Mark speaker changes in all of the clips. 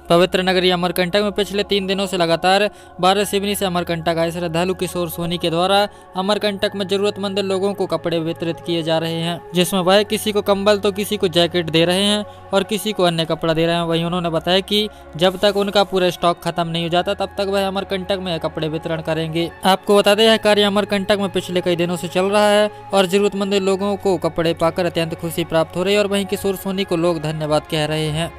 Speaker 1: पवित्र नगरी अमरकंटक में पिछले 3 दिनों से लगातार बारिश सिवनी से अमरकंटक आए श्रद्धालु किशोर सोनी के द्वारा अमरकंटक में जरूरतमंद लोगों को कपड़े वितरित किए जा रहे हैं, जिसमें वह किसी को कंबल तो किसी को जैकेट दे रहे हैं और किसी को अन्य कपड़ा दे रहे हैं। वहीं उन्होंने बताया कि जब तक उनका पूरा स्टॉक खत्म नहीं हो जाता तब तक वह अमरकंटक में कपड़े वितरण करेंगे। आपको बता दें यह कार्य अमरकंटक में पिछले कई दिनों से चल रहा है और जरूरतमंद लोगों को कपड़े पाकर अत्यंत खुशी प्राप्त हो रही है और वहीं किशोर सोनी को लोग धन्यवाद कह रहे हैं।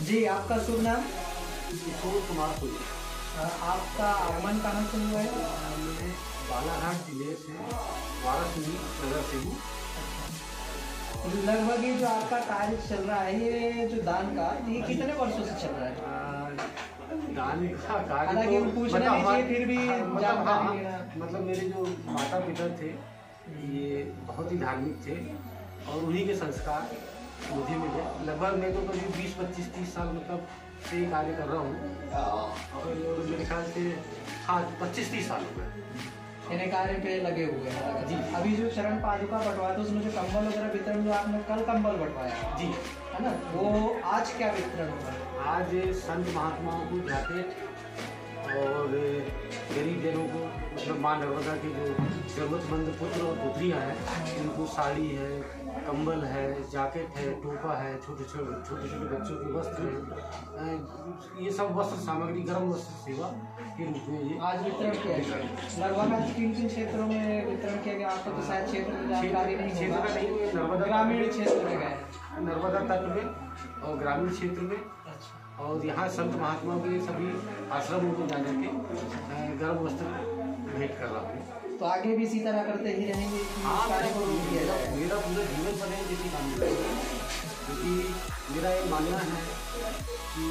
Speaker 2: जी, आपका शुभ नाम?
Speaker 3: किशोर कुमार पुरी।
Speaker 2: आपका आगमन कहाँ से हुआ है?
Speaker 3: मैं बालाघाट जिले से वाराणसी नगर से हूँ।
Speaker 2: लगभग ये जो आपका कार्य चल रहा है, ये जो दान का, ये कितने वर्षों से चल रहा है?
Speaker 3: दान का कार्य
Speaker 2: हालांकि
Speaker 3: तो
Speaker 2: पूछना नहीं चाहिए, फिर भी जानकारी लेना।
Speaker 3: मतलब मेरे जो माता पिता थे ये बहुत ही धार्मिक थे और उन्हीं के संस्कार मुझे मिले। लगभग मैं तो करीब 20, 25, 30 साल मतलब से ही कार्य कर रहा हूँ और मेरे ख्याल से 25-30 साल हो गए
Speaker 2: इन्हें कार्य पे लगे हुए हैं जी। अभी जो चरण पादुका बंटवाया था उसमें जो कंबल वगैरह वितरण, जो आपने कल कंबल बंटवाया
Speaker 3: जी,
Speaker 2: है ना, वो आज क्या वितरण हुआ?
Speaker 3: आज संत महात्माओं को जैकेट और गरीब जनों को, मतलब माँ नर्मदा के जो जरूरतमंद पुत्र और पुत्रियाँ हैं उनको साड़ी है, कंबल है, जैकेट है, टोपा है, छोटे छोटे बच्चों के वस्त्र हैं, ये सब वस्त्र सामग्री, गर्म वस्त्र सेवा के रूप में ये
Speaker 2: आज वितरण किया गया। लगभग आज किन क्षेत्रों में वितरण किया गया? आपको तो शायद क्षेत्र में जानकारी नहीं
Speaker 3: क्षेत्र का नहीं, नर्मदा
Speaker 2: ग्रामीण क्षेत्र में गए,
Speaker 3: नर्मदा तट में और ग्रामीण क्षेत्र में। और यहाँ संत महात्माओं के सभी आश्रमों को जाने के गर्म वस्त्र भेंट कर रहा हूँ।
Speaker 2: तो आगे भी इसी तरह करते ही रहेंगे?
Speaker 3: हाँ, मेरा पूरा जीवन पर है किसी काम में, क्योंकि मेरा ये मानना है कि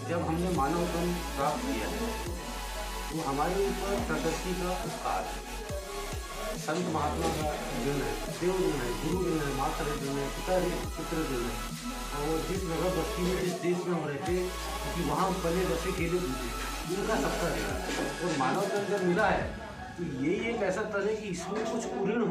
Speaker 3: जब हमने मानव तन प्राप्त किया है तो हमारे ऊपर प्रकृति का उपकार है, संत महात्मा का दिन है, देव दिन है, गुरु दिन है, माता दिन है, पिता पुत्र दिन है। और जिस नगर बस्ती में, जिस देश में हम रहते हैं, क्योंकि वहाँ पले बसे खेले कूदे, उनका सबका है। और मानव तन जब मिला है तो ये एक ऐसा तन है कि इसमें कुछ पूर्ण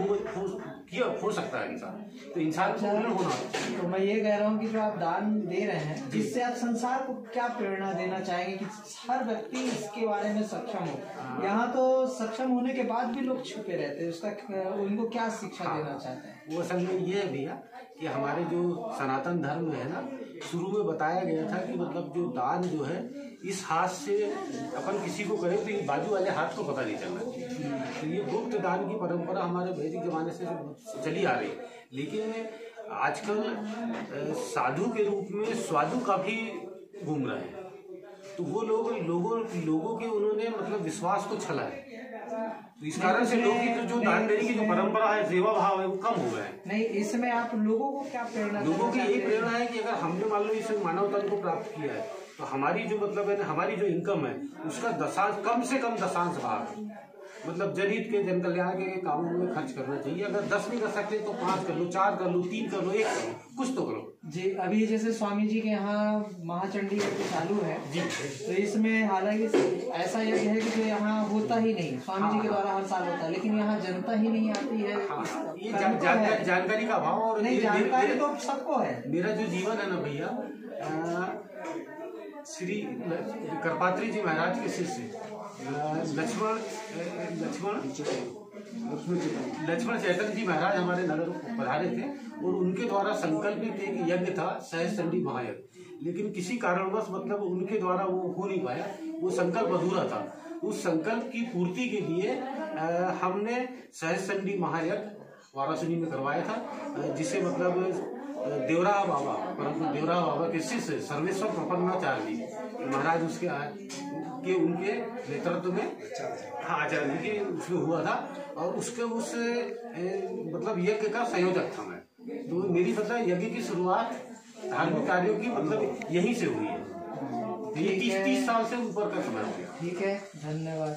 Speaker 3: हो सकता है इंसान, तो इंसान को पूर्ण होना।
Speaker 2: तो मैं ये कह रहा हूँ कि जो आप दान दे रहे हैं, जिससे आप संसार को क्या प्रेरणा देना चाहेंगे कि हर व्यक्ति इसके बारे में सक्षम हो? यहाँ तो सक्षम होने के बाद भी लोग छुपे रहते हैं, उसका उनको क्या शिक्षा देना चाहते हैं?
Speaker 3: वो असल में ये है भैया कि हमारे जो सनातन धर्म में है ना, शुरू में बताया गया था कि मतलब जो दान जो है इस हाथ से अपन किसी को करें तो ये बाजू वाले हाथ को पता नहीं चलना चाहिए। तो ये गुप्त दान की परंपरा हमारे वैदिक जमाने से चली आ रही है। लेकिन आजकल साधु के रूप में स्वादु काफी घूम रहे हैं, तो वो लोगों के उन्होंने मतलब विश्वास को छला है। तो इस कारण से लोगों की जो दान देने की जो परंपरा है, सेवा भाव है, वो कम हो गए हैं।
Speaker 2: नहीं, इसमें आप लोगों को क्या प्रेरणा?
Speaker 3: लोगों की यही प्रेरणा है कि अगर हमने मान लो इस मानव तन को प्राप्त किया है तो हमारी जो मतलब है, हमारी जो इनकम है उसका कम से कम दशांश भाग मतलब जनहित के, जन कल्याण के कामों में खर्च करना चाहिए। अगर 10 नहीं कर सकते तो 5 कर लो, 4 कर लो, 3 कर लो, 1 कर लो, कुछ तो करो
Speaker 2: जी। अभी जैसे स्वामी जी के यहाँ महाचंडी यज्ञ चालू है जी, तो इसमें हालांकि ऐसा यज्ञ है कि जो यहाँ होता ही नहीं, स्वामी जी के द्वारा हर साल होता है, लेकिन यहाँ जनता ही नहीं आती है।
Speaker 3: ये जानकारी का अभाव। और
Speaker 2: नहीं, जानकारी तो सबको है।
Speaker 3: मेरा जो जीवन है ना भैया, श्री करपात्री जी महाराज के शिष्य लक्ष्मण चैतन्य जी महाराज हमारे नगर पधारे थे और उनके द्वारा संकल्पित एक यज्ञ था सहस्त्र चंडी महायज्ञ। लेकिन किसी कारणवश मतलब उनके द्वारा वो हो नहीं पाया, वो संकल्प अधूरा था। उस संकल्प की पूर्ति के लिए हमने सहस्त्र चंडी महायज्ञ वाराणसी में करवाया था, जिसे मतलब देवरा बाबा, परंतु देवरा बाबा के शिष्य सर्वेश्वर प्रपन्नाचार्य जी महाराज उनके नेतृत्व में आचार्य जी के उसमें हुआ था और उसके उस मतलब यज्ञ का संयोजक था मैं। तो मेरी मतलब यज्ञ की शुरुआत धार्मिक कार्यों की मतलब यहीं से हुई है। तो ये 30 साल से ऊपर का समय हो गया।
Speaker 2: ठीक है, धन्यवाद।